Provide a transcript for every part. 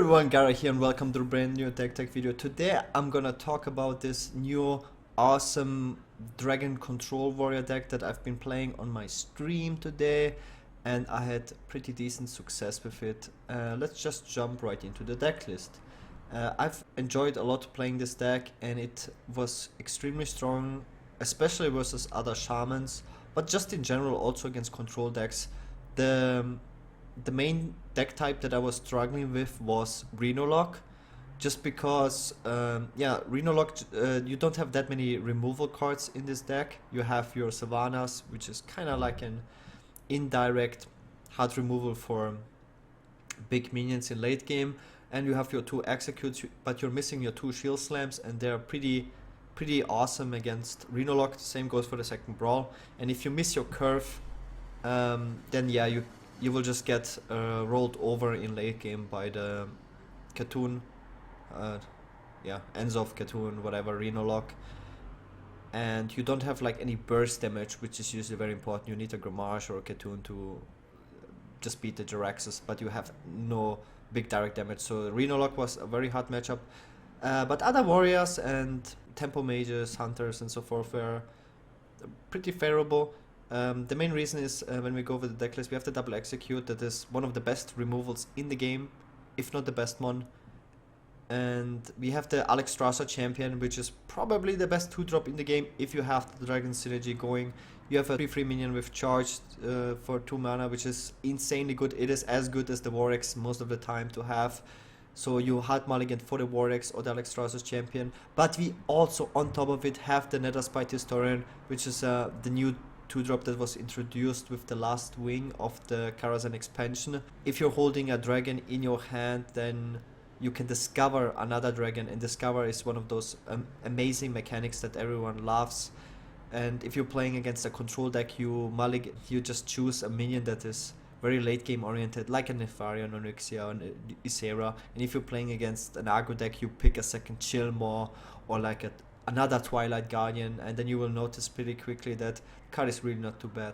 everyone, Gaara here and welcome to a brand new tech video. Today I'm gonna talk about this new awesome Dragon Control Warrior deck that I've been playing on my stream today, and I had pretty decent success with it. Let's just jump right into the deck list. I've enjoyed a lot playing this deck, and it was extremely strong, especially versus other shamans, but just in general also against control decks. The main deck type that I was struggling with was Rhinolock, just because Rhinolock, you don't have that many removal cards in this deck. You have your Savannas, which is kind of like an indirect hard removal for big minions in late game, and you have your two Executes, but you're missing your two Shield Slams, and they're pretty awesome against Rhinolock. The same goes for the second Brawl, and if you miss your curve, then yeah, you will just get rolled over in late game by the Katoon, Enzov, Katoon, whatever, Rhinolock. And you don't have like any burst damage, which is usually very important. You need a Grammage or a Katoon to just beat the Jiraxes, but you have no big direct damage. So Rhinolock was a very hard matchup. But other warriors and tempo mages, hunters and so forth were pretty favorable. The main reason is when we go over the deck list, we have the double execute. That is one of the best removals in the game, if not the best one. And we have the Alex Strasser champion, which is probably the best 2-drop in the game if you have the Dragon synergy going. You have a 3/3 minion with charge for 2 mana, which is insanely good. It is as good as the Warx most of the time to have. So you hard mulligan for the Warx or the Alex Strasser's champion. But we also on top of it have the Netherspite Historian, which is the new 2-drop that was introduced with the last wing of the Karazhan expansion. If you're holding a dragon in your hand, then you can discover another dragon, and discover is one of those amazing mechanics that everyone loves. And if you're playing against a control deck, you just choose a minion that is very late game oriented, like a Nefarian or Nyxia or Ysera. And if you're playing against an aggro deck, you pick a second Chillmaw or like another Twilight Guardian, and then you will notice pretty quickly that the card is really not too bad.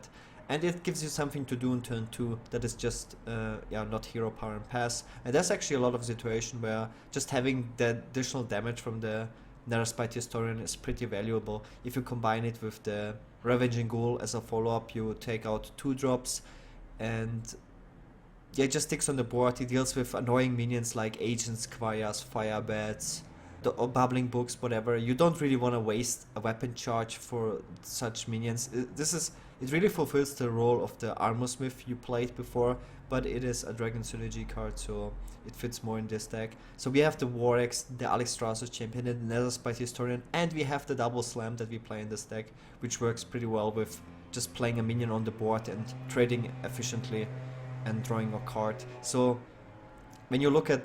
And it gives you something to do in turn 2 that is just not hero power and pass. And there's actually a lot of situation where just having the additional damage from the Netherspite Historian is pretty valuable. If you combine it with the Ravaging Ghoul as a follow-up, you take out 2-drops, and yeah, it just sticks on the board. It deals with annoying minions like Agents, Squires, Firebats, or Bubbling Books, whatever. You don't really want to waste a weapon charge for such minions. It really fulfills the role of the Armor Smith you played before, but it is a Dragon Synergy card, so it fits more in this deck. So we have the Warx, the Alex Strasser champion, and the Netherspite Historian, and we have the Double Slam that we play in this deck, which works pretty well with just playing a minion on the board and trading efficiently and drawing a card. So when you look at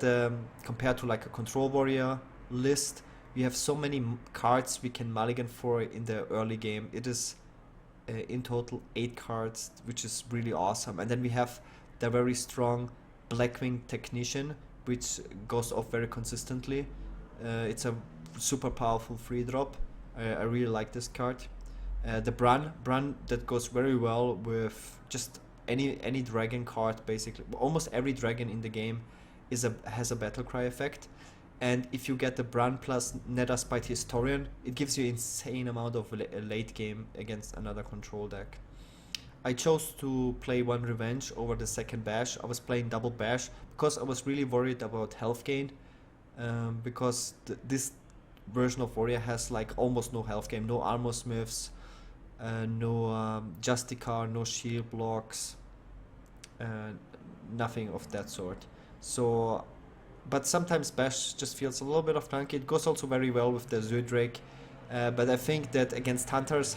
compared to like a Control Warrior list, we have so many cards we can mulligan for in the early game. It is in total 8 cards, which is really awesome. And then we have the very strong Blackwing Technician, which goes off very consistently. It's a super powerful 3-drop. I really like this card. The Brun that goes very well with just any dragon card. Basically almost every dragon in the game has a battle cry effect. And if you get the Brun plus Netherspite Historian, it gives you insane amount of late game against another control deck. I chose to play one Revenge over the second Bash. I was playing double Bash because I was really worried about health gain, because this version of Warrior has like almost no health gain, no Armor Smiths, no Justicar, no shield blocks, nothing of that sort. So but sometimes Bash just feels a little bit of clunky. It goes also very well with the Zudrake, but I think that against Hunters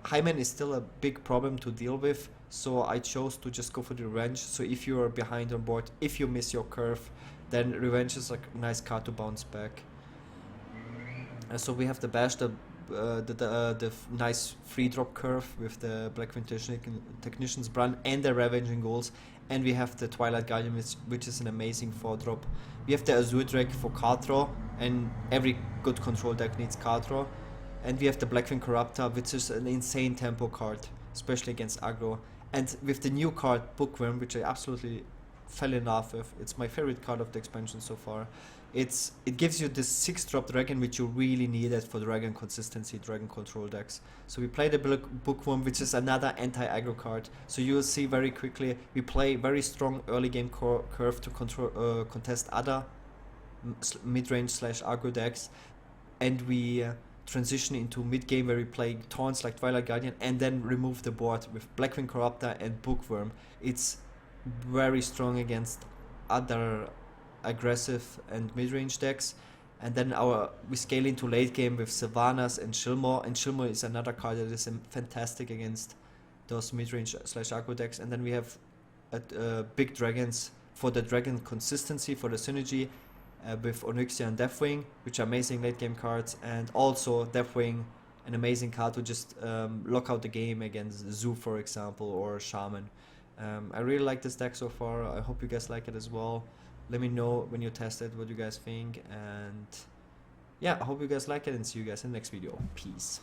Highman is still a big problem to deal with, so I chose to just go for the Revenge. So if you're behind on board, if you miss your curve, then Revenge is a nice card to bounce back. So we have the Bash, the nice 3-drop curve with the Blackwing Technician's Brun and the Ravaging Ghouls, and we have the Twilight Guardian, which is an amazing 4-drop. We have the Azure Drake for card draw, and every good control deck needs card draw. And we have the Blackwing Corruptor, which is an insane tempo card, especially against aggro. And with the new card Bookworm, which I absolutely fell in love with. It's my favorite card of the expansion so far. It gives you this 6-drop dragon, which you really needed for dragon consistency, dragon control decks. So we play the Bookworm, which is another anti-aggro card. So you'll see very quickly we play very strong early game curve to control contest other mid-range / aggro decks, and we transition into mid-game where we play taunts like Twilight Guardian and then remove the board with Blackwing Corruptor and Bookworm. It's very strong against other aggressive and mid-range decks. And then we scale into late game with Sylvanas and Shilmore, and Shilmore is another card that is fantastic against those mid-range / aggro decks. And then we have big dragons for the dragon consistency, for the synergy, with Onyxia and Deathwing, which are amazing late game cards, and also Deathwing, an amazing card to just lock out the game against Zoo, for example, or Shaman. I really like this deck so far. I hope you guys like it as well. Let me know when you test it what you guys think, and yeah, I hope you guys like it, and see you guys in the next video. Peace.